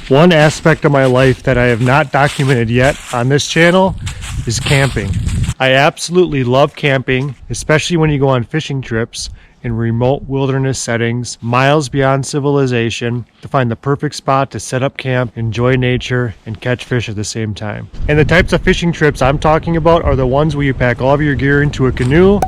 One aspect of my life that I have not documented yet on this channel is camping. I absolutely love camping, especially when you go on fishing trips in remote wilderness settings, miles beyond civilization, to find the perfect spot to set up camp, enjoy nature, and catch fish at the same time. And the types of fishing trips I'm talking about are the ones where you pack all of your gear into a canoe,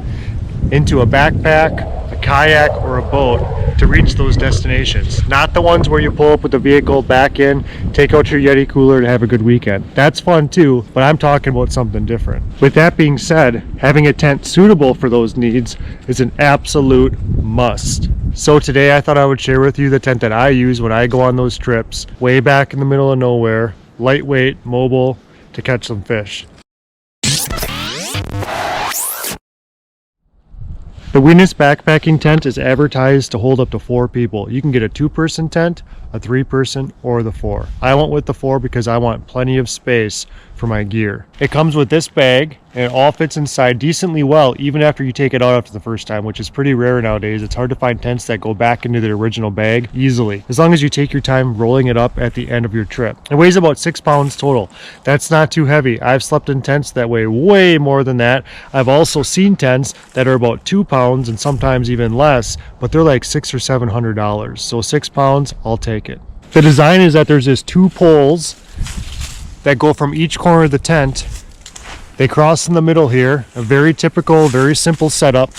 into a backpack, a kayak, or a boat to reach those destinations. Not the ones where you pull up with the vehicle, back in, take out your Yeti cooler to have a good weekend. That's fun too, but I'm talking about something different. With that being said, having a tent suitable for those needs is an absolute must. So today I thought I would share with you the tent that I use when I go on those trips, way back in the middle of nowhere, lightweight, mobile, to catch some fish. The Weanas backpacking tent is advertised to hold up to 4 people. You can get a 2-person tent, a 3-person, or the 4. I went with the 4 because I want plenty of space for my gear. It comes with this bag and it all fits inside decently well even after you take it out after the first time, which is pretty rare nowadays. It's hard to find tents that go back into the original bag easily, as long as you take your time rolling it up at the end of your trip. It weighs about 6 pounds total. That's not too heavy. I've slept in tents that weigh way more than that. I've also seen tents that are about 2 pounds and sometimes even less, but they're like $600 or $700. So 6 pounds, I'll take it. The design is that there's this 2 poles that go from each corner of the tent. They cross in the middle here, a very typical, very simple setup,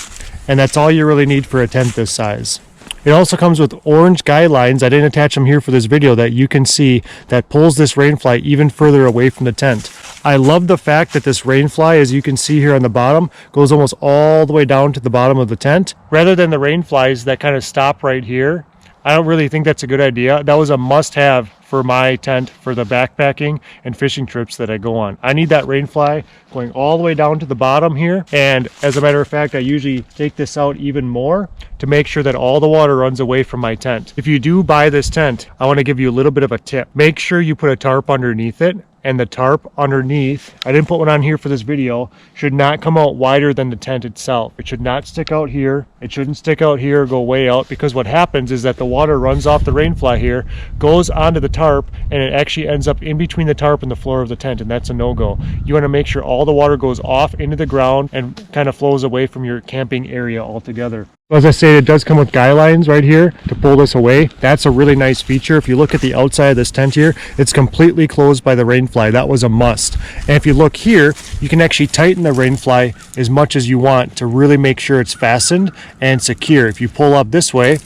and that's all you really need for a tent this size. It also comes with orange guidelines, I didn't attach them here for this video, that you can see that pulls this rainfly even further away from the tent. I love the fact that this rainfly, as you can see here on the bottom, goes almost all the way down to the bottom of the tent, rather than the rainflies that kind of stop right here. I don't really think that's a good idea. That was a must-have for my tent for the backpacking and fishing trips that I go on. I need that rainfly going all the way down to the bottom here. And as a matter of fact, I usually take this out even more to make sure that all the water runs away from my tent. If you do buy this tent, I want to give you a little bit of a tip. Make sure you put a tarp underneath it. And the tarp underneath, I didn't put one on here for this video, should not come out wider than the tent itself. It should not stick out here. It shouldn't stick out here or go way out, because what happens is that the water runs off the rainfly here, goes onto the tarp, and it actually ends up in between the tarp and the floor of the tent, and that's a no-go. You want to make sure all the water goes off into the ground and kind of flows away from your camping area altogether. As I said, it does come with guy lines right here to pull this away. That's a really nice feature. If you look at the outside of this tent here, it's completely closed by the rainfly. That was a must. And if you look here, you can actually tighten the rainfly as much as you want to really make sure it's fastened and secure. If you pull up this way,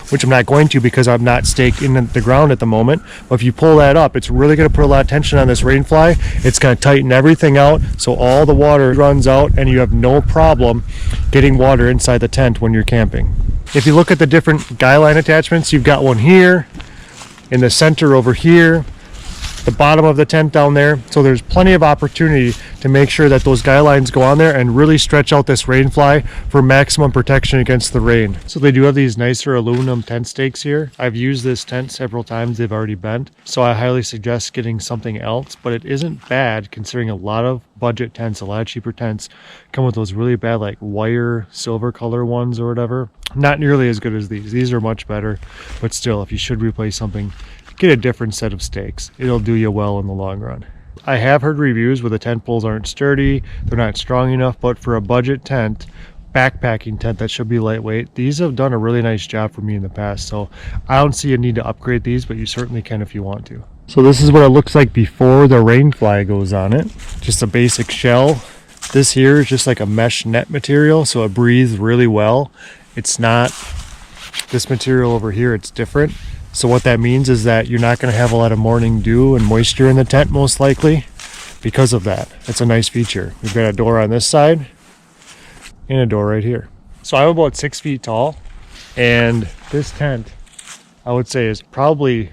which I'm not going to because I'm not staked in the ground at the moment, but if you pull that up, it's really going to put a lot of tension on this rainfly. It's going to tighten everything out so all the water runs out and you have no problem getting water inside the tent when you're camping. If you look at the different guy line attachments, you've got one here, in the center over here, the bottom of the tent down there. So there's plenty of opportunity to make sure that those guy lines go on there and really stretch out this rainfly for maximum protection against the rain. So they do have these nicer aluminum tent stakes here. I've used this tent several times. They've already bent. So I highly suggest getting something else, but it isn't bad considering a lot of budget tents, a lot of cheaper tents come with those really bad like wire silver color ones or whatever. Not nearly as good as these. These are much better, but still, if you should replace something, get a different set of stakes. It'll do you well in the long run. I have heard reviews where the tent poles aren't sturdy, they're not strong enough, but for a budget tent, backpacking tent that should be lightweight, these have done a really nice job for me in the past. So I don't see a need to upgrade these, but you certainly can if you want to. So this is what it looks like before the rainfly goes on it. Just a basic shell. This here is just like a mesh net material, so it breathes really well. It's not this material over here, it's different. So what that means is that you're not going to have a lot of morning dew and moisture in the tent most likely because of that. It's a nice feature. We've got a door on this side and a door right here. So I'm about 6 feet tall, and this tent I would say is probably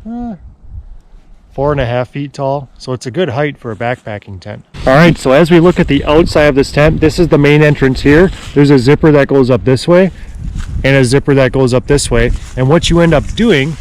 4.5 feet tall. So it's a good height for a backpacking tent. All right, so as we look at the outside of this tent, this is the main entrance here. There's a zipper that goes up this way and a zipper that goes up this way. And what you end up doing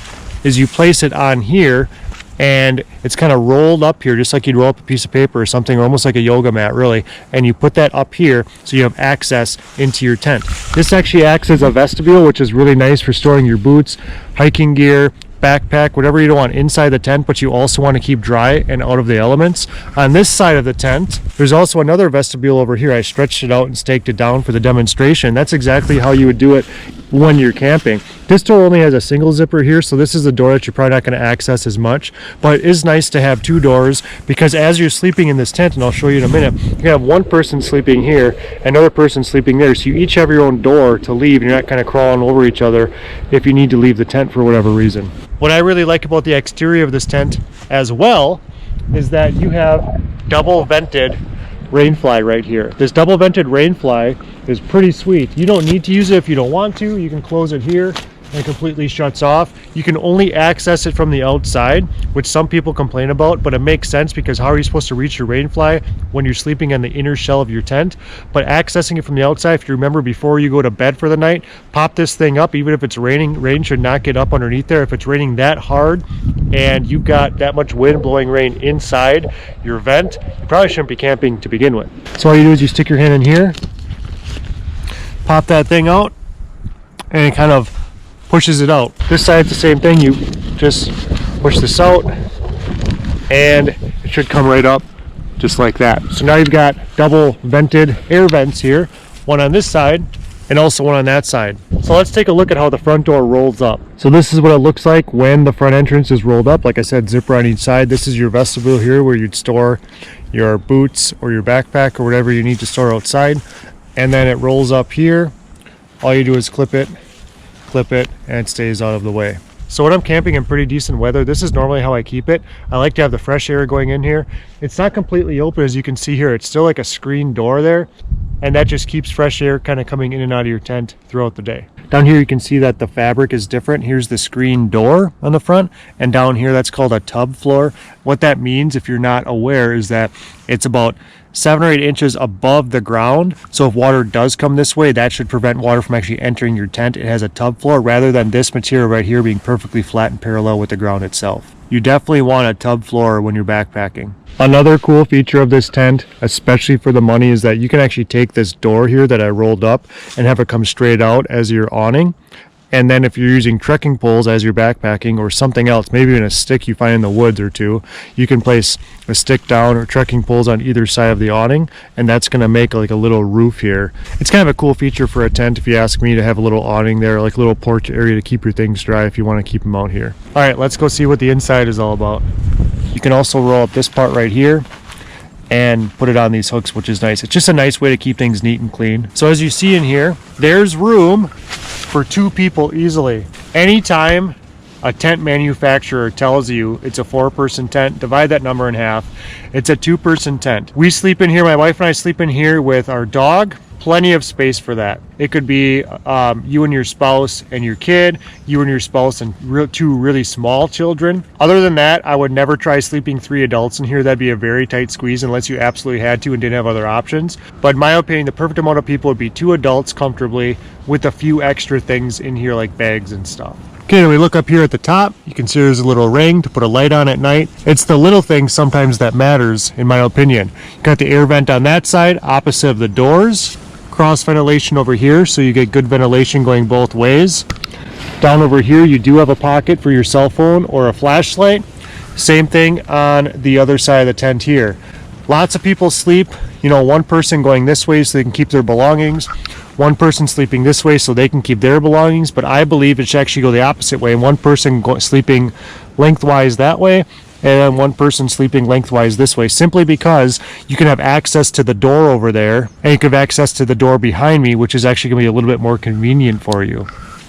is you place it on here, and it's kind of rolled up here just like you'd roll up a piece of paper or something, or almost like a yoga mat really, and you put that up here so you have access into your tent. This actually acts as a vestibule, which is really nice for storing your boots, hiking gear, backpack, whatever you don't want inside the tent, but you also want to keep dry and out of the elements. On this side of the tent, there's also another vestibule over here. I stretched it out and staked it down for the demonstration. That's exactly how you would do it when you're camping. This door only has a single zipper here, so this is a door that you're probably not going to access as much, but it is nice to have two doors, because as you're sleeping in this tent, and I'll show you in a minute, you have one person sleeping here, another person sleeping there, so you each have your own door to leave, and you're not kind of crawling over each other if you need to leave the tent for whatever reason. What I really like about the exterior of this tent as well is that you have double vented rainfly right here. This double vented rainfly is pretty sweet. You don't need to use it if you don't want to. You can close it here and it completely shuts off. You can only access it from the outside, which some people complain about, but it makes sense because how are you supposed to reach your rainfly when you're sleeping on the inner shell of your tent? But accessing it from the outside, if you remember before you go to bed for the night, pop this thing up. Even if it's raining, rain should not get up underneath there. If it's raining that hard and you've got that much wind blowing rain inside your vent, you probably shouldn't be camping to begin with. So all you do is you stick your hand in here, pop that thing out, and it kind of pushes it out. This side's the same thing. You just push this out and it should come right up just like that. So now you've got double vented air vents here, one on this side and also one on that side. So let's take a look at how the front door rolls up. So this is what it looks like when the front entrance is rolled up. Like I said, zipper on each side. This is your vestibule here where you'd store your boots or your backpack or whatever you need to store outside. And then it rolls up here. All you do is clip it, and it stays out of the way. So when I'm camping in pretty decent weather, this is normally how I keep it. I like to have the fresh air going in here. It's not completely open, as you can see here. It's still like a screen door there, and that just keeps fresh air kind of coming in and out of your tent throughout the day. Down here you can see that the fabric is different. Here's the screen door on the front, and down here that's called a tub floor. What that means, if you're not aware, is that it's about 7 or 8 inches above the ground. So if water does come this way, that should prevent water from actually entering your tent. It has a tub floor rather than this material right here being perfectly flat and parallel with the ground itself. You definitely want a tub floor when you're backpacking. Another cool feature of this tent, especially for the money, is that you can actually take this door here that I rolled up and have it come straight out as your awning. And then if you're using trekking poles as you're backpacking or something else, maybe even a stick you find in the woods or two, you can place a stick down or trekking poles on either side of the awning, and that's going to make like a little roof here. It's kind of a cool feature for a tent, if you ask me, to have a little awning there, like a little porch area to keep your things dry if you want to keep them out here. All right, let's go see what the inside is all about. You can also roll up this part right here and put it on these hooks, which is nice. It's just a nice way to keep things neat and clean. So as you see in here, there's room for 2 people easily. Anytime a tent manufacturer tells you it's a 4-person tent, divide that number in half. It's a 2-person tent. We sleep in here, my wife and I sleep in here with our dog. Plenty of space for that. It could be you and your spouse and your kid, you and your spouse and 2 really small children. Other than that, I would never try sleeping 3 adults in here. That'd be a very tight squeeze unless you absolutely had to and didn't have other options. But in my opinion, the perfect amount of people would be 2 adults comfortably with a few extra things in here like bags and stuff. Okay, we look up here at the top. You can see there's a little ring to put a light on at night. It's the little things sometimes that matters, in my opinion. You got the air vent on that side, opposite of the doors. Cross ventilation over here, so you get good ventilation going both ways. Down over here you do have a pocket for your cell phone or a flashlight. Same thing on the other side of the tent here. Lots of people sleep, one person going this way so they can keep their belongings, one person sleeping this way so they can keep their belongings, but I believe it should actually go the opposite way. One person sleeping lengthwise that way, and then one person sleeping lengthwise this way, simply because you can have access to the door over there, and you can have access to the door behind me, which is actually going to be a little bit more convenient for you.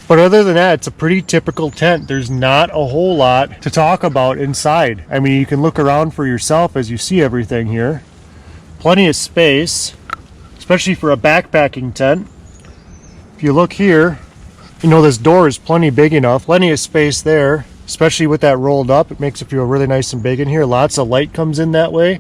But other than that, it's a pretty typical tent. There's not a whole lot to talk about inside. I mean, you can look around for yourself as you see everything here. Plenty of space, especially for a backpacking tent. If you look here, this door is plenty big enough, plenty of space there. Especially with that rolled up, it makes it feel really nice and big in here. Lots of light comes in that way.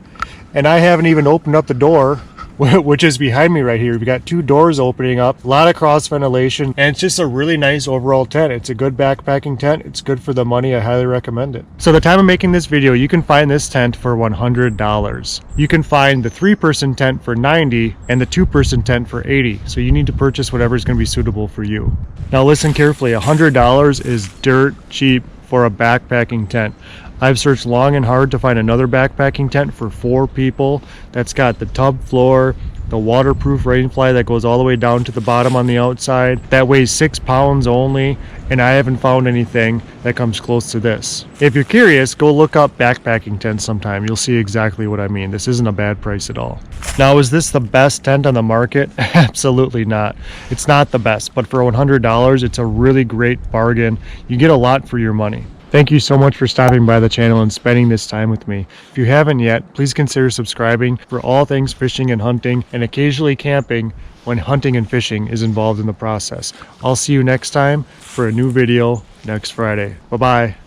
And I haven't even opened up the door, which is behind me right here. We've got 2 doors opening up, a lot of cross ventilation, and it's just a really nice overall tent. It's a good backpacking tent. It's good for the money. I highly recommend it. So the time of making this video, you can find this tent for $100. You can find the 3-person tent for $90 and the 2-person tent for $80. So you need to purchase whatever is going to be suitable for you. Now listen carefully, $100 is dirt cheap for a backpacking tent. I've searched long and hard to find another backpacking tent for 4 people that's got the tub floor, the waterproof rain fly that goes all the way down to the bottom on the outside, that weighs 6 pounds only, and I haven't found anything that comes close to this. If you're curious, go look up backpacking tents sometime. You'll see exactly what I mean. This isn't a bad price at all. Now, is this the best tent on the market? Absolutely not. It's not the best, but for $100, it's a really great bargain. You get a lot for your money. Thank you so much for stopping by the channel and spending this time with me. If you haven't yet, please consider subscribing for all things fishing and hunting, and occasionally camping when hunting and fishing is involved in the process. I'll see you next time for a new video next Friday. Bye-bye.